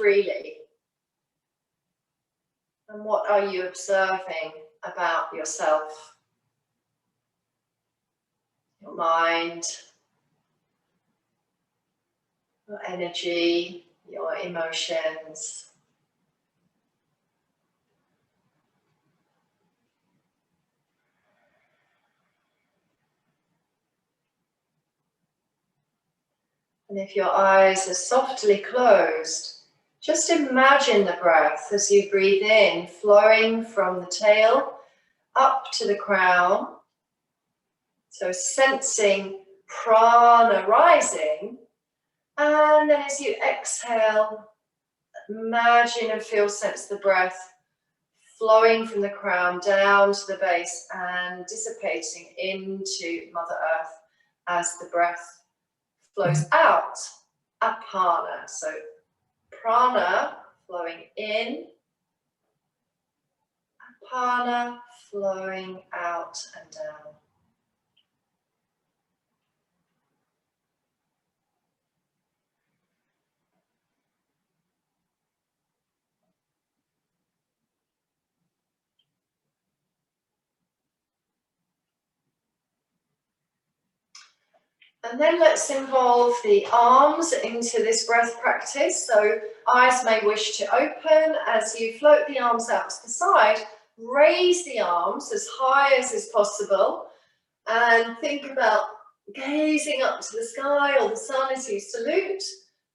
freely. And what are you observing about yourself? Your mind, your energy, your emotions. And if your eyes are softly closed, just imagine the breath as you breathe in, flowing from the tail up to the crown. So sensing prana rising. And then as you exhale, imagine and sense the breath flowing from the crown down to the base and dissipating into Mother Earth as the breath flows out, apana. So prana flowing in, apana flowing out and down. And then let's involve the arms into this breath practice. So eyes may wish to open as you float the arms out to the side. Raise the arms as high as is possible and think about gazing up to the sky or the sun as you salute.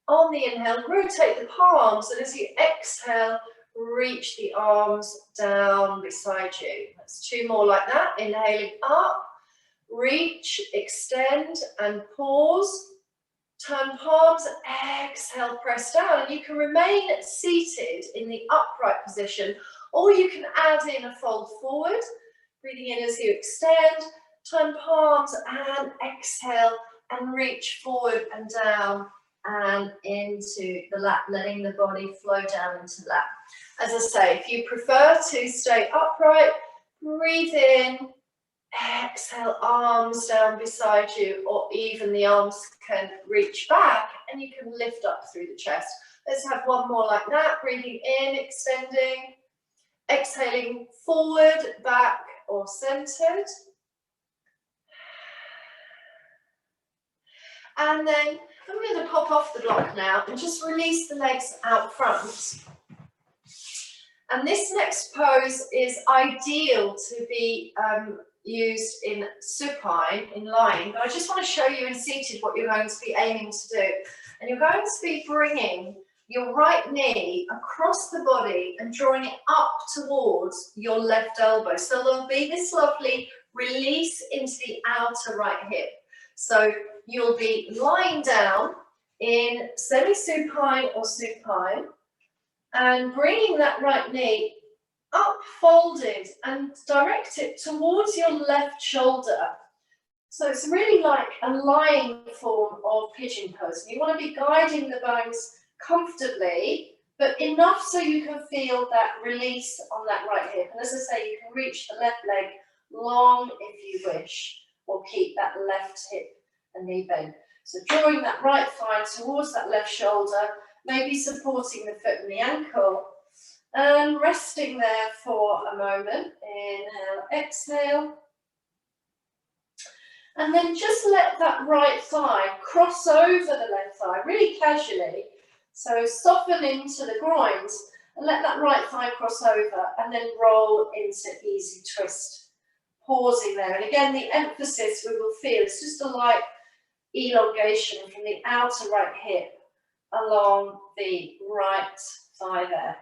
On the inhale, rotate the palms, and as you exhale, reach the arms down beside you. That's 2 more like that. Inhaling up. Reach, extend, and pause. Turn palms, exhale, press down. And you can remain seated in the upright position, or you can add in a fold forward. Breathing in as you extend, turn palms, and exhale, and reach forward and down and into the lap, letting the body flow down into the lap. As I say, if you prefer to stay upright, breathe in. Exhale, arms down beside you, or even the arms can reach back and you can lift up through the chest. Let's have 1 more like that. Breathing in, extending, exhaling forward, back, or centered. And then I'm going to pop off the block now and just release the legs out front. And this next pose is ideal to be used in supine, in lying, but I just want to show you in seated what you're going to be aiming to do. And you're going to be bringing your right knee across the body and drawing it up towards your left elbow. So there'll be this lovely release into the outer right hip. So you'll be lying down in semi-supine or supine and bringing that right knee up folded and direct it towards your left shoulder. So it's really like a lying form of pigeon pose. You want to be guiding the bones comfortably, but enough so you can feel that release on that right hip. And as I say, you can reach the left leg long if you wish, or keep that left hip and knee bent. So drawing that right thigh towards that left shoulder, maybe supporting the foot and the ankle, and resting there for a moment. Inhale, exhale. And then just let that right thigh cross over the left thigh, really casually. So soften into the groins and let that right thigh cross over and then roll into easy twist. Pausing there. And again, the emphasis we will feel is just a light elongation from the outer right hip along the right thigh there.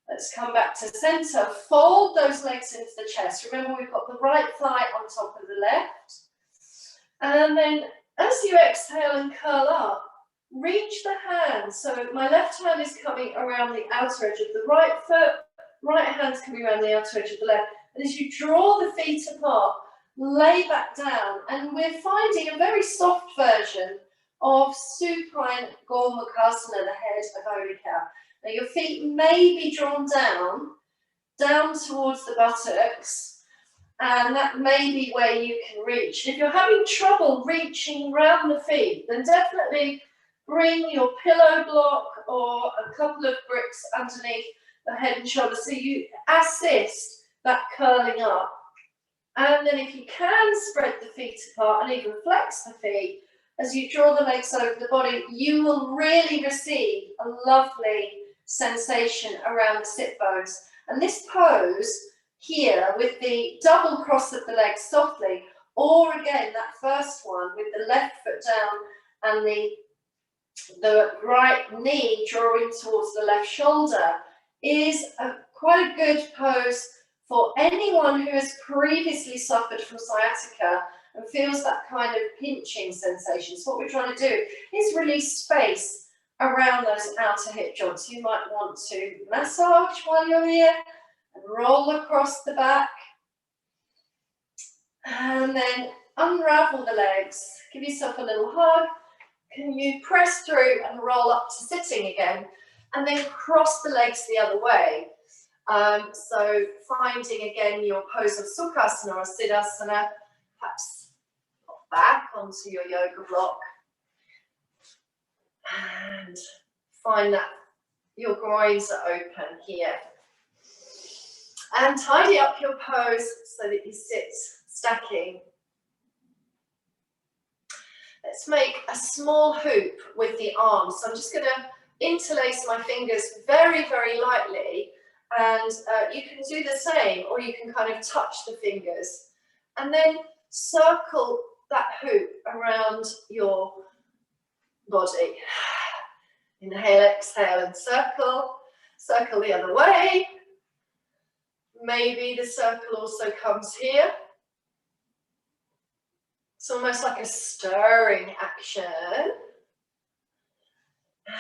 Let's come back to center. Fold those legs into the chest. Remember, we've got the right thigh on top of the left. And then as you exhale and curl up, reach the hands. So my left hand is coming around the outer edge of the right foot. Right hand's coming around the outer edge of the left. And as you draw the feet apart, lay back down. And we're finding a very soft version of supine Gomukhasana, the head of holy cow. Now your feet may be drawn down towards the buttocks, and that may be where you can reach. If you're having trouble reaching around the feet, then definitely bring your pillow block or a couple of bricks underneath the head and shoulders, so you assist that curling up. And then if you can spread the feet apart and even flex the feet, as you draw the legs over the body, you will really receive a lovely sensation around the sit bones. And this pose here with the double cross of the legs softly, or again that first one with the left foot down and the right knee drawing towards the left shoulder, is quite a good pose for anyone who has previously suffered from sciatica and feels that kind of pinching sensation. So what we're trying to do is release space around those outer hip joints. You might want to massage while you're here and roll across the back. And then unravel the legs. Give yourself a little hug. Can you press through and roll up to sitting again? And then cross the legs the other way. So finding again your pose of Sukhasana or Siddhasana, perhaps pop back onto your yoga block and find that your groins are open here. And tidy up your pose so that you sit stacking. Let's make a small hoop with the arms. So I'm just going to interlace my fingers very, very lightly. And you can do the same, or you can kind of touch the fingers. And then circle that hoop around your body. Inhale, exhale, and circle. Circle the other way. Maybe the circle also comes here. It's almost like a stirring action.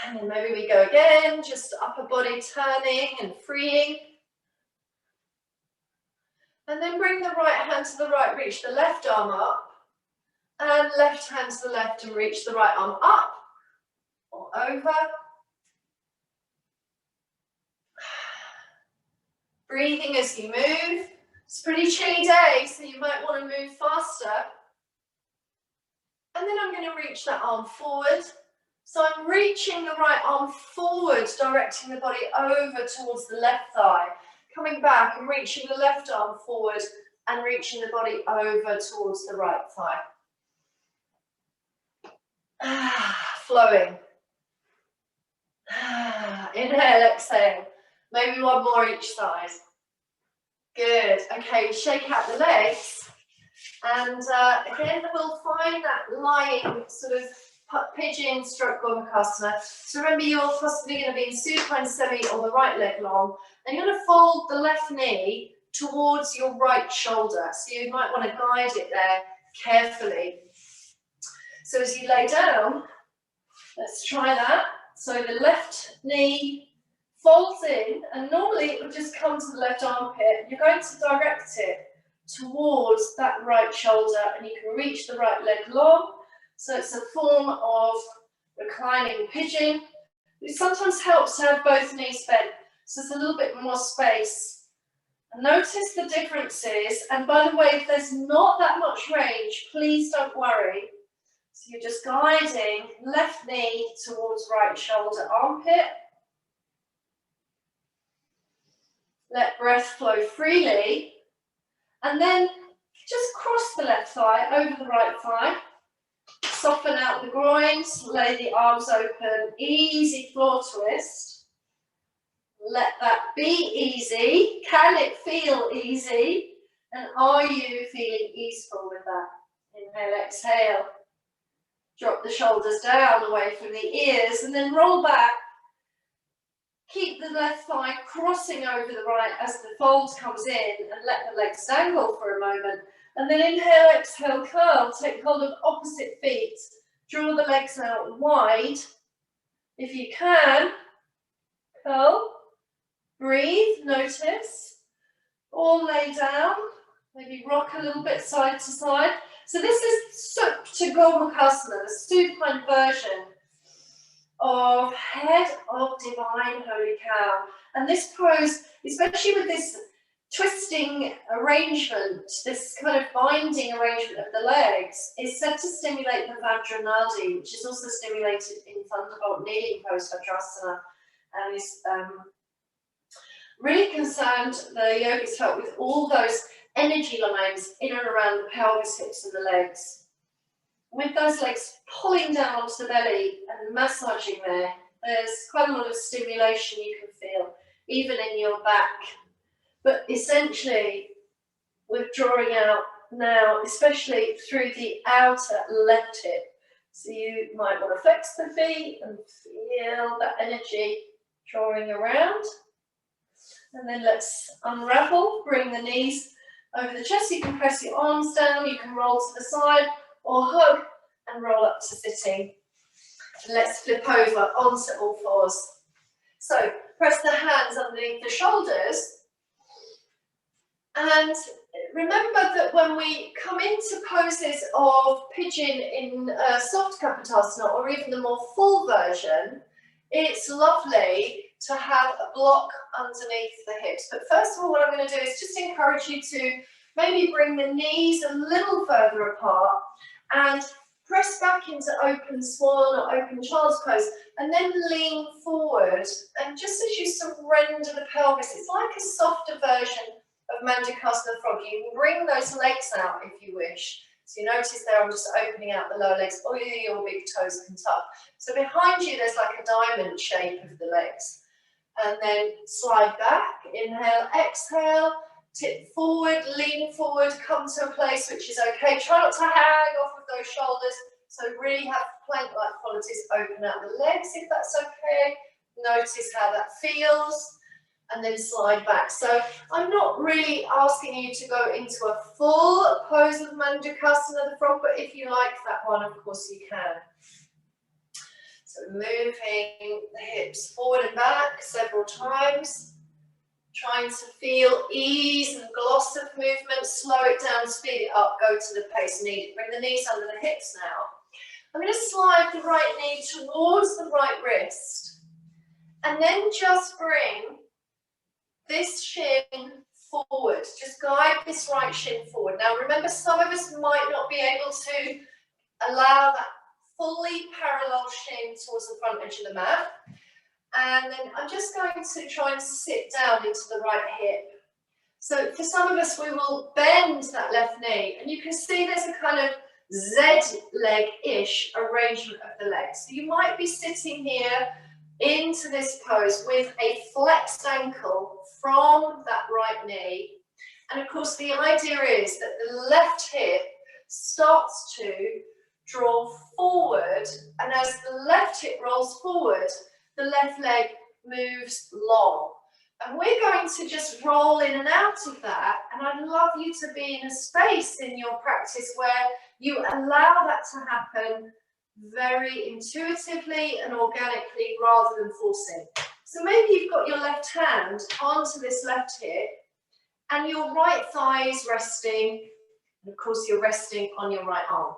And then maybe we go again, just upper body turning and freeing. And then bring the right hand to the right, reach the left arm up. And left hand to the left and reach the right arm up or over. Breathing as you move. It's a pretty chilly day, so you might want to move faster. And then I'm going to reach that arm forward. So I'm reaching the right arm forward, directing the body over towards the left thigh. Coming back and reaching the left arm forward and reaching the body over towards the right thigh. Flowing. Inhale, exhale. Maybe one more each side. Good. Okay, shake out the legs. And again, we'll find that lying sort of pigeon stroke Gomukhasana. So remember, you're possibly going to be in supine semi or the right leg long. And you're going to fold the left knee towards your right shoulder. So you might want to guide it there carefully. So as you lay down, let's try that. So the left knee folds in, and normally it would just come to the left armpit. You're going to direct it towards that right shoulder, and you can reach the right leg long. So it's a form of reclining pigeon. It sometimes helps to have both knees bent, so there's a little bit more space. And notice the differences, and by the way, if there's not that much range, please don't worry. So you're just guiding left knee towards right shoulder armpit. Let breath flow freely, and then just cross the left thigh over the right thigh. Soften out the groins, lay the arms open, easy floor twist. Let that be easy. Can it feel easy? And are you feeling easeful with that? Inhale, exhale. Drop the shoulders down away from the ears and then roll back. Keep the left thigh crossing over the right as the fold comes in, and let the legs dangle for a moment. And then inhale, exhale, curl. Take hold of opposite feet. Draw the legs out wide. If you can, curl. Breathe, notice. Or lay down. Maybe rock a little bit side to side. So this is Supta Gomukhasana, the supine version of Head of Divine Holy Cow. And this pose, especially with this twisting arrangement, this kind of binding arrangement of the legs, is said to stimulate the Vajranadi, which is also stimulated in Thunderbolt kneeling pose Vajrasana, and is really concerned, the yogis felt, with all those energy lines in and around the pelvis, hips and the legs. With those legs pulling down onto the belly and massaging there, there's quite a lot of stimulation you can feel, even in your back. But essentially, we're drawing out now, especially through the outer left hip. So you might want to flex the feet and feel that energy drawing around. And then let's unravel, bring the knees over the chest. You can press your arms down, you can roll to the side or hug and roll up to sitting. And let's flip over onto all fours. So press the hands underneath the shoulders. And remember that when we come into poses of pigeon in soft Kapotasana, or even the more full version, it's lovely to have a block underneath the hips. But first of all, what I'm going to do is just encourage you to maybe bring the knees a little further apart and press back into open swan or open child's pose, and then lean forward. And just as you surrender the pelvis, it's like a softer version of Gomukhasana frog. You can bring those legs out if you wish. So you notice there I'm just opening out the lower legs. Oh, your big toes can tuck. So behind you there's like a diamond shape of the legs. And then slide back, inhale, exhale, tip forward, lean forward, come to a place which is okay. Try not to hang off of those shoulders. So really have plank-like qualities. Open out the legs if that's okay. Notice how that feels. And then slide back. So I'm not really asking you to go into a full pose of Gomukhasana, the frog, but if you like that one, of course you can. So moving the hips forward and back several times. Trying to feel ease and gloss of movement. Slow it down, speed it up, go to the pace needed. Bring the knees under the hips now. I'm going to slide the right knee towards the right wrist. And then just bring this shin forward. Just guide this right shin forward. Now remember, some of us might not be able to allow that fully parallel shin towards the front edge of the mat. And then I'm just going to try and sit down into the right hip. So for some of us, we will bend that left knee. And you can see there's a kind of Z leg-ish arrangement of the legs. So you might be sitting here into this pose with a flexed ankle from that right knee. And of course, the idea is that the left hip starts to draw forward. And as the left hip rolls forward, the left leg moves long. And we're going to just roll in and out of that. And I'd love you to be in a space in your practice where you allow that to happen very intuitively and organically rather than forcing. So maybe you've got your left hand onto this left hip and your right thigh is resting. And of course, you're resting on your right arm.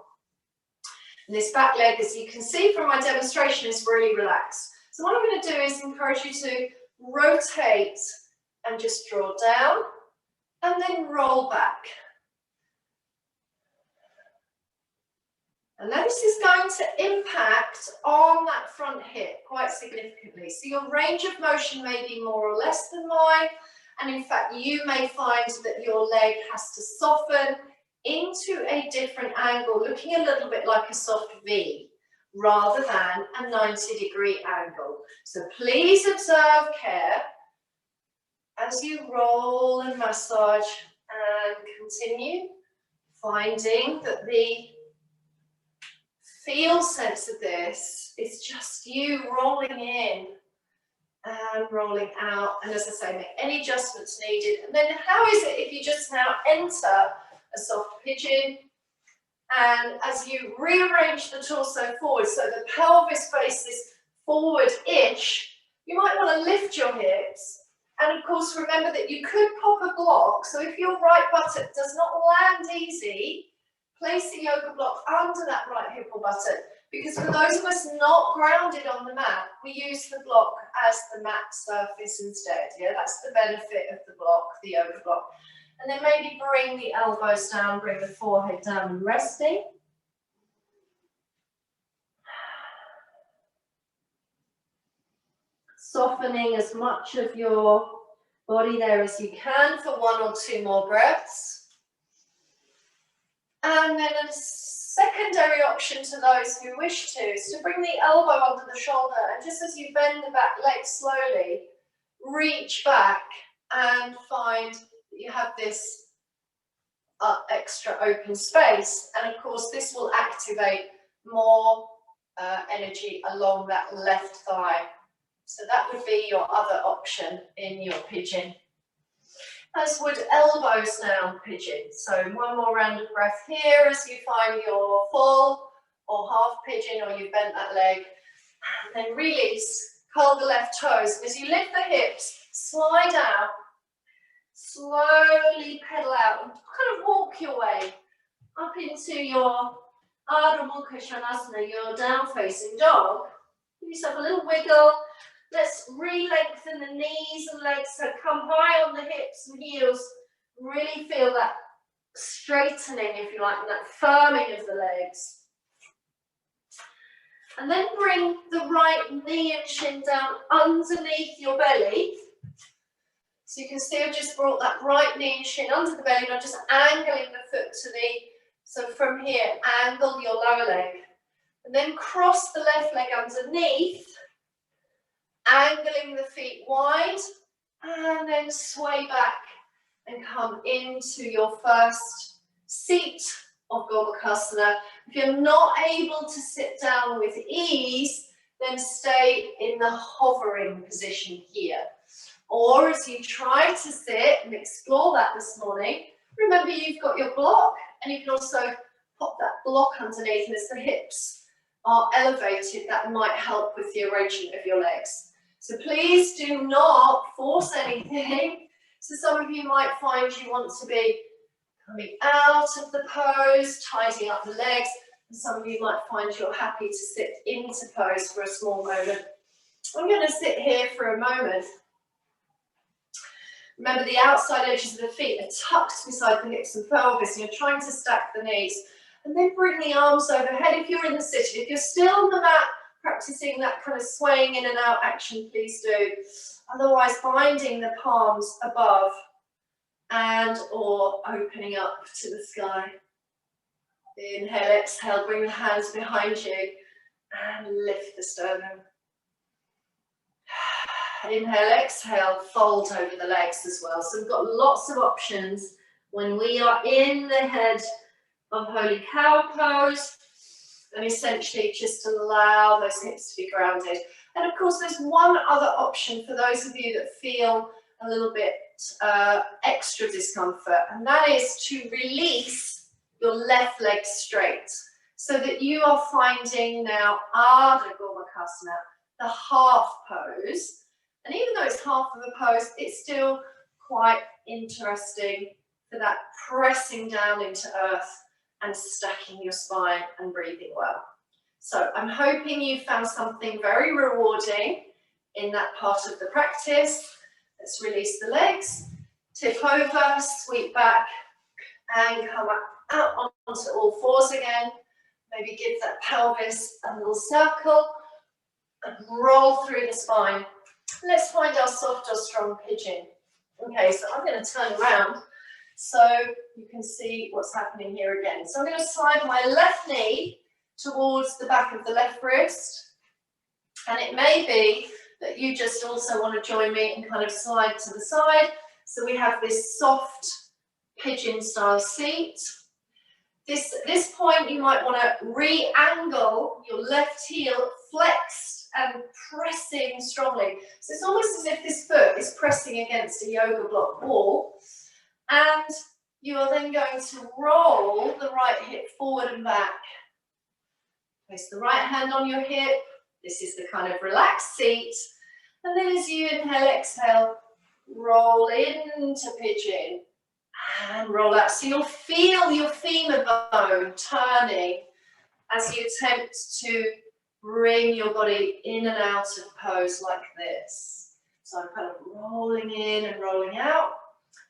And this back leg, as you can see from my demonstration, is really relaxed. So what I'm going to do is encourage you to rotate and just draw down and then roll back. And now this is going to impact on that front hip quite significantly. So your range of motion may be more or less than mine. And in fact, you may find that your leg has to soften into a different angle, looking a little bit like a soft V, rather than a 90-degree angle. So please observe care as you roll and massage and continue finding that the feel sense of this is just you rolling in and rolling out. And as I say, make any adjustments needed. And then how is it if you just now enter a soft pigeon, and as you rearrange the torso forward so the pelvis faces forward-ish, you might want to lift your hips. And of course, remember that you could pop a block. So if your right buttock does not land easy, place the yoga block under that right hip or buttock. Because for those of us not grounded on the mat, we use the block as the mat surface instead. Yeah, that's the benefit of the block, the yoga block. And then maybe bring the elbows down, bring the forehead down and resting. Softening as much of your body there as you can for 1 or 2 more breaths. And then a secondary option to those who wish to is to bring the elbow under the shoulder, and just as you bend the back leg slowly, reach back and find that you have this extra open space. And of course this will activate more energy along that left thigh. So that would be your other option in your pigeon. As would elbows now, pigeon. So 1 more round of breath here as you find your full or half pigeon, or you've bent that leg. And then release, curl the left toes. And as you lift the hips, slide out, slowly pedal out, and kind of walk your way up into your Gomukhasana, your down-facing dog. Give yourself a little wiggle. Let's re-lengthen the knees and legs, so come high on the hips and heels. Really feel that straightening, if you like, and that firming of the legs. And then bring the right knee and shin down underneath your belly. So you can see I've just brought that right knee and shin under the belly, and I'm just angling the foot to the, so from here, angle your lower leg. And then cross the left leg underneath, angling the feet wide, and then sway back and come into your first seat of Gomukhasana. If you're not able to sit down with ease, then stay in the hovering position here. Or as you try to sit and explore that this morning, remember you've got your block, and you can also pop that block underneath, and as the hips are elevated, that might help with the arrangement of your legs. So please do not force anything. So some of you might find you want to be coming out of the pose, tidying up the legs, and some of you might find you're happy to sit into pose for a small moment. I'm going to sit here for a moment. Remember, the outside edges of the feet are tucked beside the hips and pelvis, and you're trying to stack the knees. And then bring the arms overhead if you're in the sitting. If you're still on the mat, practicing that kind of swaying in and out action, please do. Otherwise, binding the palms above and or opening up to the sky. Inhale, exhale, bring the hands behind you and lift the sternum. Inhale, exhale, fold over the legs as well. So we've got lots of options when we are in the head of Holy Cow pose, and essentially just allow those hips to be grounded. And of course, there's one other option for those of you that feel a little bit extra discomfort, and that is to release your left leg straight, so that you are finding now Ardha Gomukhasana, the half pose. And even though it's half of a pose, it's still quite interesting for that pressing down into earth and stacking your spine and breathing well. So I'm hoping you found something very rewarding in that part of the practice. Let's release the legs, tip over, sweep back, and come out onto all fours again. Maybe give that pelvis a little circle and roll through the spine. Let's find our soft or strong pigeon. Okay, so I'm going to turn around so you can see what's happening here again. So I'm going to slide my left knee towards the back of the left wrist, and it may be that you just also want to join me and kind of slide to the side. So we have this soft pigeon style seat. This point you might want to re-angle your left heel, flexed and pressing strongly. So it's almost as if this foot is pressing against a yoga block wall. And you are then going to roll the right hip forward and back. Place the right hand on your hip. This is the kind of relaxed seat. And then as you inhale, exhale, roll into pigeon and roll out. So you'll feel your femur bone turning as you attempt to bring your body in and out of pose like this. So I'm kind of rolling in and rolling out.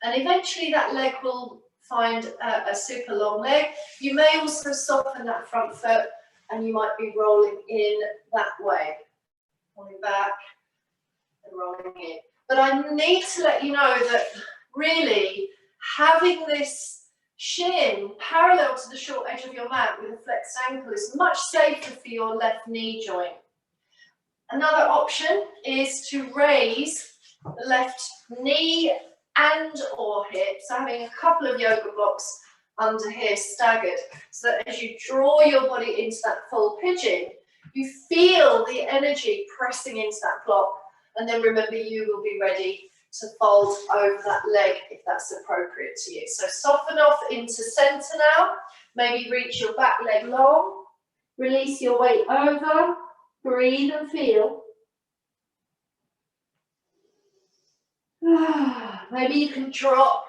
And eventually that leg will find a super long leg. You may also soften that front foot and you might be rolling in that way. Rolling back and rolling in. But I need to let you know that really having this shin parallel to the short edge of your mat with a flexed ankle is much safer for your left knee joint. Another option is to raise the left knee and or hip, so having a couple of yoga blocks under here staggered, so that as you draw your body into that full pigeon, you feel the energy pressing into that block, and then remember you will be ready to fold over that leg if that's appropriate to you. So soften off into center now, maybe reach your back leg long, release your weight over, breathe and feel. Maybe you can drop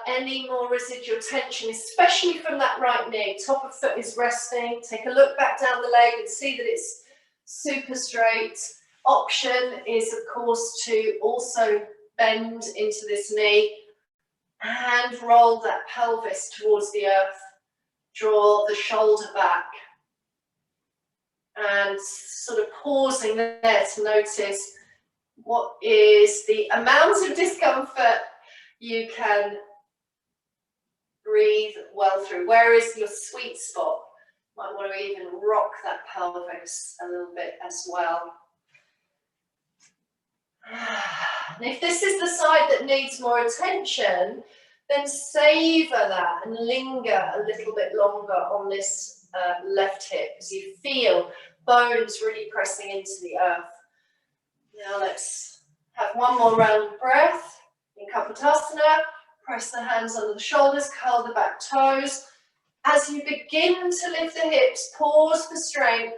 any more residual tension, especially from that right knee. Top of foot is resting. Take a look back down the leg and see that it's super straight. Option is, of course, to also bend into this knee and roll that pelvis towards the earth. Draw the shoulder back. And sort of pausing there to notice what is the amount of discomfort you can breathe well through. Where is your sweet spot? Might want to even rock that pelvis a little bit as well. And if this is the side that needs more attention, then savor that and linger a little bit longer on this left hip as you feel bones really pressing into the earth. Now let's have one more round of breath in Kapotasana. Press the hands under the shoulders, curl the back toes. As you begin to lift the hips, pause for strength.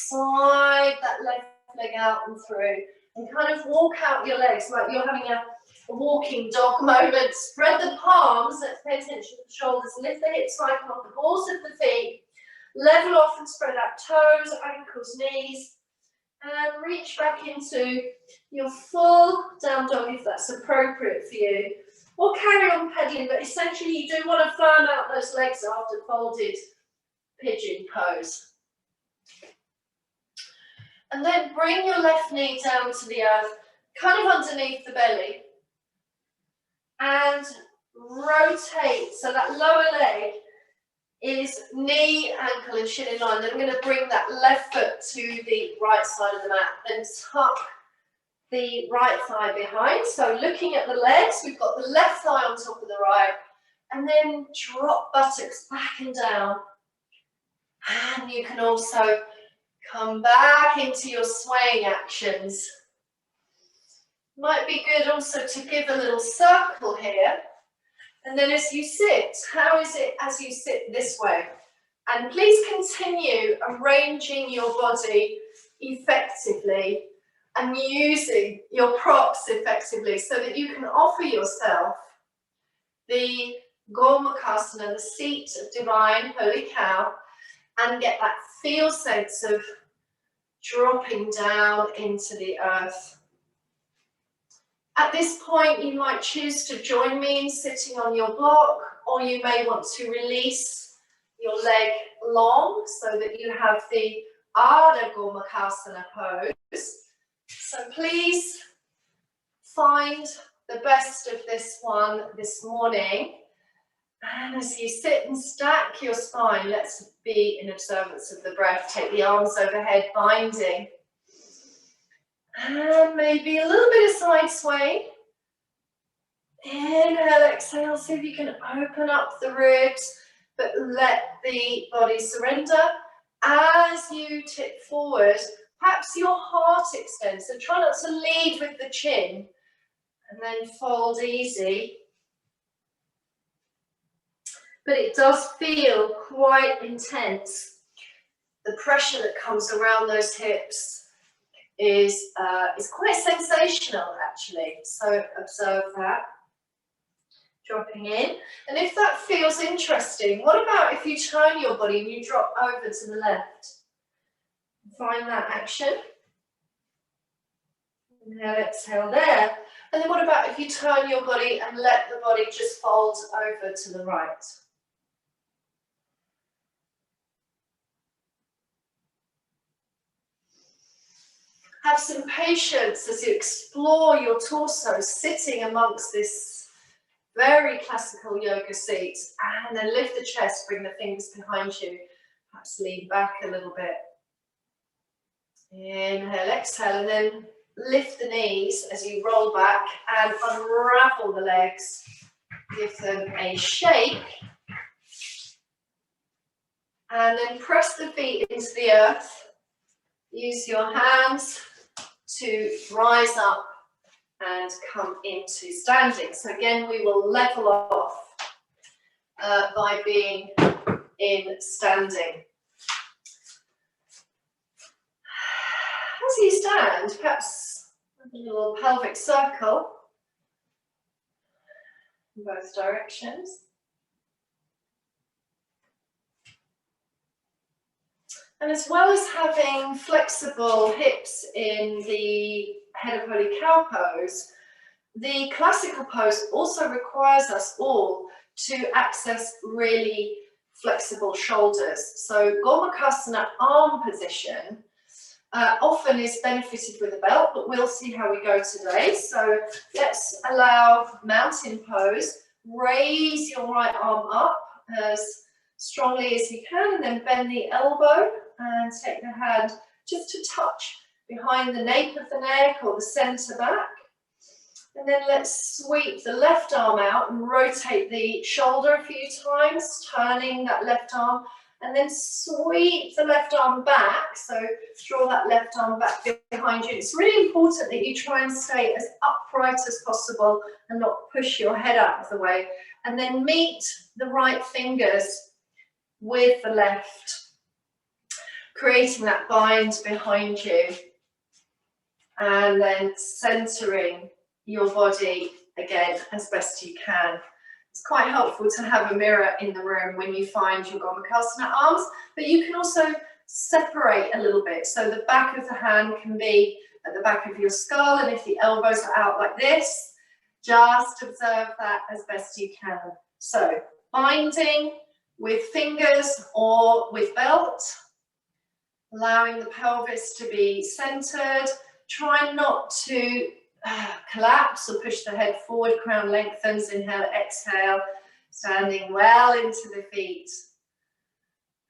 Slide that left leg out and through. And kind of walk out your legs like you're having a walking dog moment. Spread the palms, let's pay attention to the shoulders. Lift the hips, lighten off the balls of the feet. Level off and spread out toes, ankles, knees. And reach back into your full down dog if that's appropriate for you. Or carry on pedaling, but essentially you do want to firm out those legs after folded pigeon pose. And then bring your left knee down to the earth, kind of underneath the belly. And rotate, so that lower leg is knee, ankle and shin in line. Then I'm going to bring that left foot to the right side of the mat. Then tuck the right thigh behind. So looking at the legs, we've got the left thigh on top of the right. And then drop buttocks back and down. And you can also come back into your swaying actions. Might be good also to give a little circle here. And then as you sit, how is it as you sit this way? And please continue arranging your body effectively and using your props effectively so that you can offer yourself the Gomukhasana, the seat of divine holy cow, and get that feel sense of dropping down into the earth. At this point, you might choose to join me in sitting on your block, or you may want to release your leg long so that you have the Ardha Gomukhasana pose. So please find the best of this one this morning. And as you sit and stack your spine, let's be in observance of the breath. Take the arms overhead, binding. And maybe a little bit of side sway. Inhale, exhale, see if you can open up the ribs, but let the body surrender. As you tip forward, perhaps your heart extends. So try not to lead with the chin. And then fold easy. But it does feel quite intense. The pressure that comes around those hips is quite sensational actually, so observe that. Dropping in, and if that feels interesting, what about if you turn your body and you drop over to the left? Find that action. Inhale, exhale there. And then what about if you turn your body and let the body just fold over to the right? Have some patience as you explore your torso, sitting amongst this very classical yoga seat. And then lift the chest, bring the fingers behind you. Perhaps lean back a little bit. Inhale, exhale, and then lift the knees as you roll back and unravel the legs. Give them a shake. And then press the feet into the earth. Use your hands to rise up and come into standing. So again, we will level off by being in standing. As you stand, perhaps a little pelvic circle in both directions. And as well as having flexible hips in the head of holy cow pose, the classical pose also requires us all to access really flexible shoulders. So Gomukhasana arm position often is benefited with a belt, but we'll see how we go today. So let's allow mountain pose. Raise your right arm up as strongly as you can, and then bend the elbow and take the hand just to touch behind the nape of the neck or the center back. And then let's sweep the left arm out and rotate the shoulder a few times, turning that left arm, and then sweep the left arm back. So draw that left arm back behind you. It's really important that you try and stay as upright as possible and not push your head out of the way. And then meet the right fingers with the left, creating that bind behind you, and then centering your body again as best you can. It's quite helpful to have a mirror in the room when you find your Gomukhasana arms, but you can also separate a little bit. So the back of the hand can be at the back of your skull, and if the elbows are out like this, just observe that as best you can. So binding with fingers or with belt, allowing the pelvis to be centered. Try not to collapse or push the head forward, crown lengthens, inhale, exhale, standing well into the feet.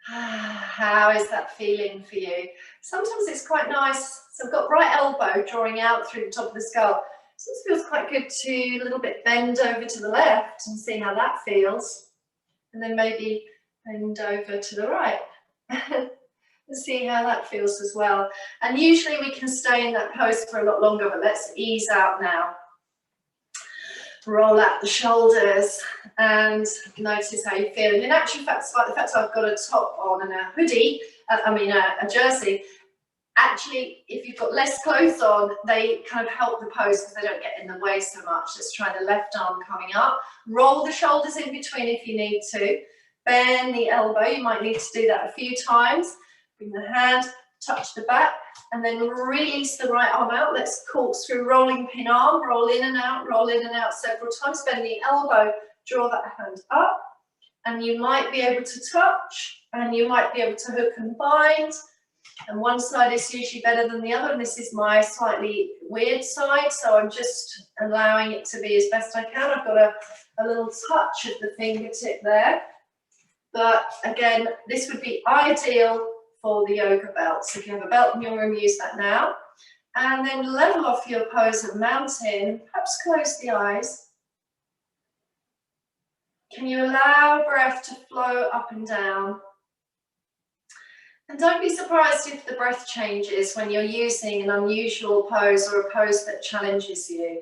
How is that feeling for you? Sometimes it's quite nice. So I've got right elbow drawing out through the top of the skull. So it feels quite good to a little bit bend over to the left and see how that feels. And then maybe bend over to the right. And see how that feels as well. And usually we can stay in that pose for a lot longer, but let's ease out now. Roll out the shoulders and notice how you feel. And in actual fact, despite the fact I've got a top on and a hoodie, a jersey, actually, if you've got less clothes on, they kind of help the pose because they don't get in the way so much. Let's try the left arm coming up. Roll the shoulders in between if you need to. Bend the elbow. You might need to do that a few times. Bring the hand, touch the back, and then release the right arm out. Let's corkscrew, rolling pin arm, roll in and out several times. Bend the elbow, draw that hand up, and you might be able to touch, and you might be able to hook and bind. And one side is usually better than the other, and this is my slightly weird side, so I'm just allowing it to be as best I can. I've got a little touch of the fingertip there, but again, this would be ideal for the yoga belt. So if you have a belt in your room, use that now. And then level off your pose of mountain. Perhaps close the eyes. Can you allow breath to flow up and down? And don't be surprised if the breath changes when you're using an unusual pose or a pose that challenges you.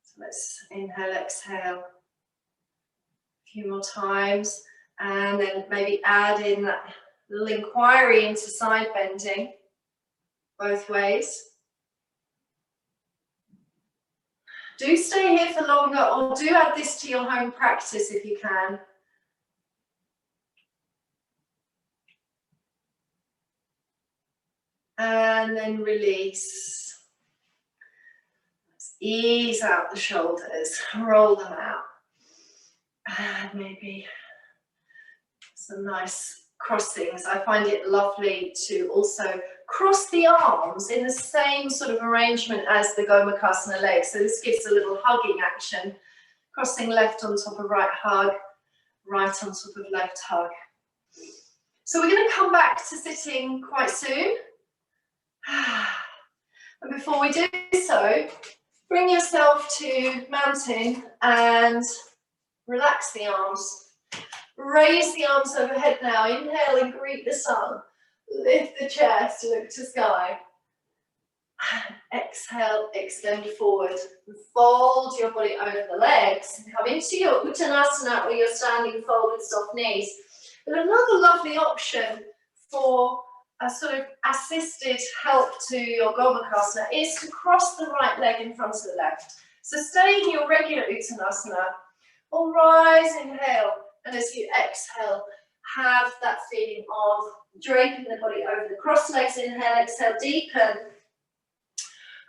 So let's inhale, exhale a few more times, and then maybe add in that little inquiry into side bending both ways. Do stay here for longer, or do add this to your home practice if you can. and then release. Let's ease out the shoulders, roll them out. And maybe some nice crossings. I find it lovely to also cross the arms in the same sort of arrangement as the Gomukhasana legs. So this gives a little hugging action. Crossing left on top of right hug, right on top of left hug. So we're going to come back to sitting quite soon. And before we do so, bring yourself to mountain and relax the arms. Raise the arms overhead now. Inhale and greet the sun. Lift the chest, look to sky. Exhale, extend forward. Fold your body over the legs. Come into your Uttanasana where you're standing folded soft knees. But another lovely option for a sort of assisted help to your Gomukhasana is to cross the right leg in front of the left. So stay in your regular Uttanasana or rise, inhale, and as you exhale, have that feeling of draping the body over the cross legs. Inhale, exhale, deepen,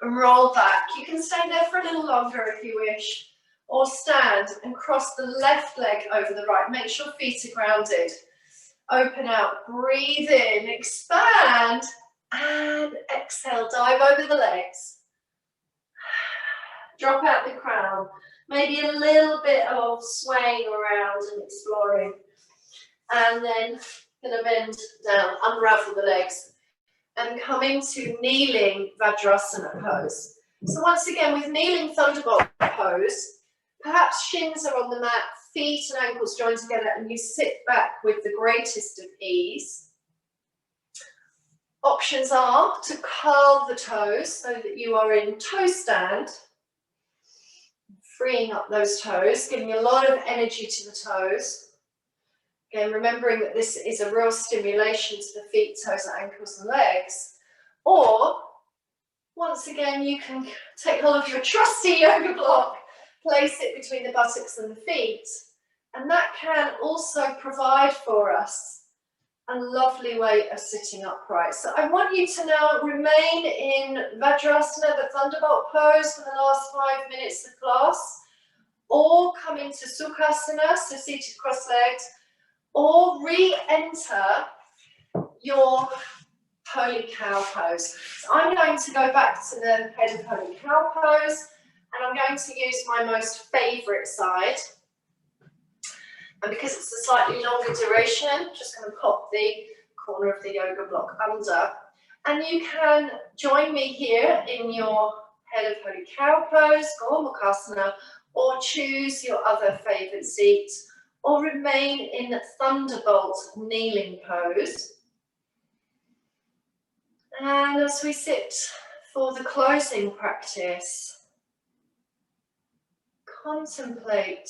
and roll back. You can stay there for a little longer if you wish, or stand and cross the left leg over the right. Make sure feet are grounded. Open out, breathe in, expand, and exhale, dive over the legs. Drop out the crown. Maybe a little bit of swaying around and exploring. And then gonna bend down, unravel the legs, and come into kneeling Vajrasana pose. So once again, with kneeling Thunderbolt pose, perhaps shins are on the mat, feet and ankles joined together, and you sit back with the greatest of ease. Options are to curl the toes so that you are in toe stand, freeing up those toes, giving a lot of energy to the toes. Again, remembering that this is a real stimulation to the feet, toes, ankles and legs. Or, once again, you can take hold of your trusty yoga block, place it between the buttocks and the feet, and that can also provide for us a lovely way of sitting upright. So I want you to now remain in Vajrasana, the Thunderbolt pose, for the last 5 minutes of class, or come into Sukhasana, so seated cross-legged, or re-enter your Holy Cow pose. So I'm going to go back to the head of Holy Cow pose, and I'm going to use my most favourite side. And because it's a slightly longer duration, I'm just going to pop the corner of the yoga block under. And you can join me here in your head of Holy Cow pose, Gomukhasana, or choose your other favourite seat, or remain in Thunderbolt kneeling pose. And as we sit for the closing practice, contemplate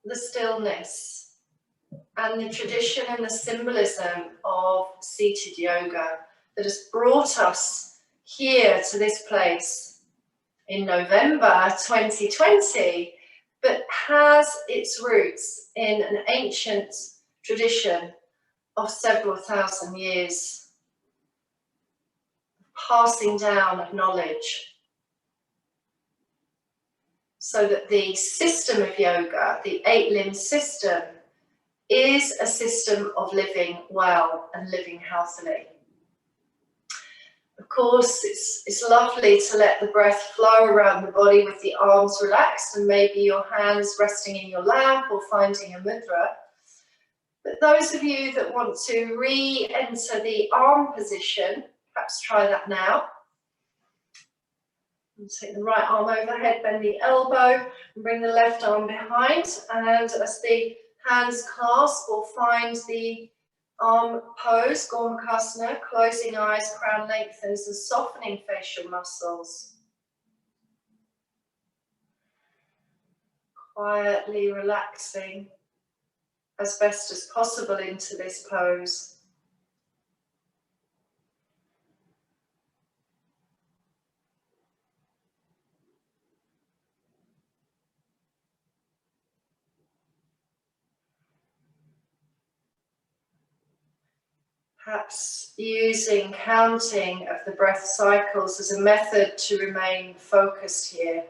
the stillness and the tradition and the symbolism of seated yoga that has brought us here to this place in November 2020, but has its roots in an ancient tradition of several thousand years, passing down of knowledge, so that the system of yoga, the 8-limb system, is a system of living well and living healthily. Of course, it's lovely to let the breath flow around the body with the arms relaxed and maybe your hands resting in your lap or finding a mudra. But those of you that want to re-enter the arm position, perhaps try that now. And take the right arm overhead, bend the elbow, and bring the left arm behind. And as the hands clasp or find the arm pose, Gomukhasana, closing eyes, crown lengthens and softening facial muscles. Quietly relaxing as best as possible into this pose. Perhaps using counting of the breath cycles as a method to remain focused here.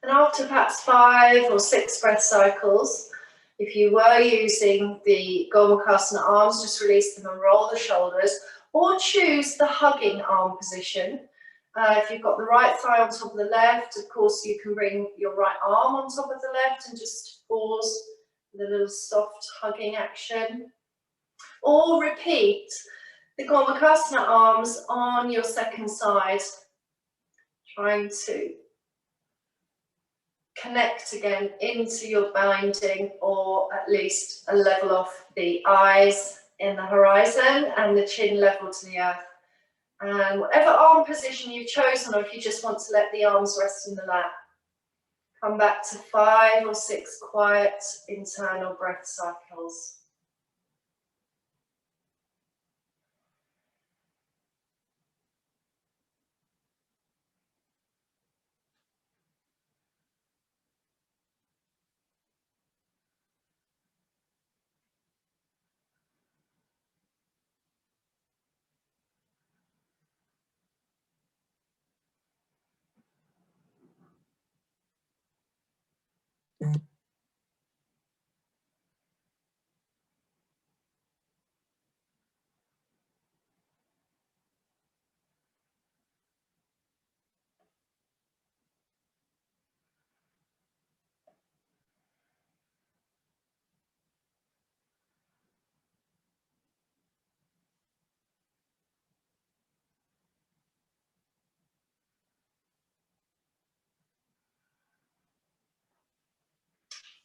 And after perhaps 5 or 6 breath cycles, if you were using the Gomukhasana arms, just release them and roll the shoulders, or choose the hugging arm position. If you've got the right thigh on top of the left, of course you can bring your right arm on top of the left and just pause with a little soft hugging action. Or repeat the Gomukhasana arms on your second side, trying to connect again into your binding, or at least a level off the eyes in the horizon and the chin level to the earth. And whatever arm position you've chosen, or if you just want to let the arms rest in the lap, come back to 5 or 6 quiet internal breath cycles.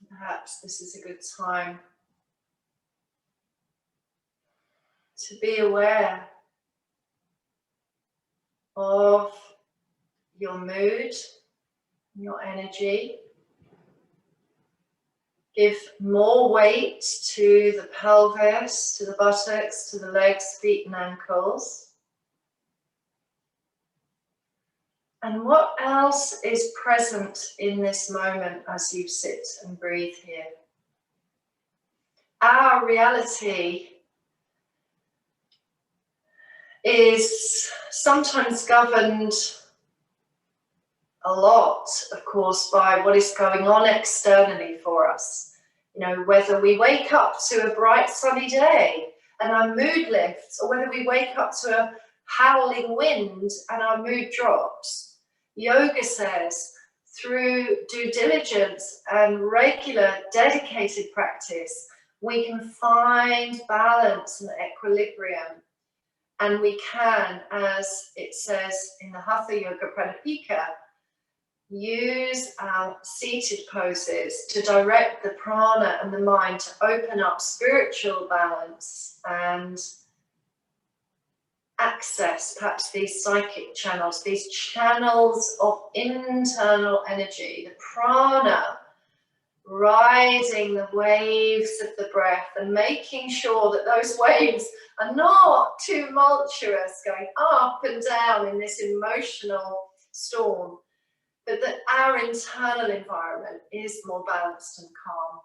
Perhaps this is a good time to be aware of your mood, your energy. Give more weight to the pelvis, to the buttocks, to the legs, feet and ankles. And what else is present in this moment as you sit and breathe here? Our reality is sometimes governed a lot, of course, by what is going on externally for us. You know, whether we wake up to a bright sunny day and our mood lifts, or whether we wake up to a howling wind and our mood drops. Yoga says through due diligence and regular dedicated practice, we can find balance and equilibrium. And we can, as it says in the Hatha Yoga Pradipika, use our seated poses to direct the prana and the mind to open up spiritual balance and access perhaps these psychic channels, these channels of internal energy, the prana, riding the waves of the breath and making sure that those waves are not too tumultuous, going up and down in this emotional storm, but that our internal environment is more balanced and calm.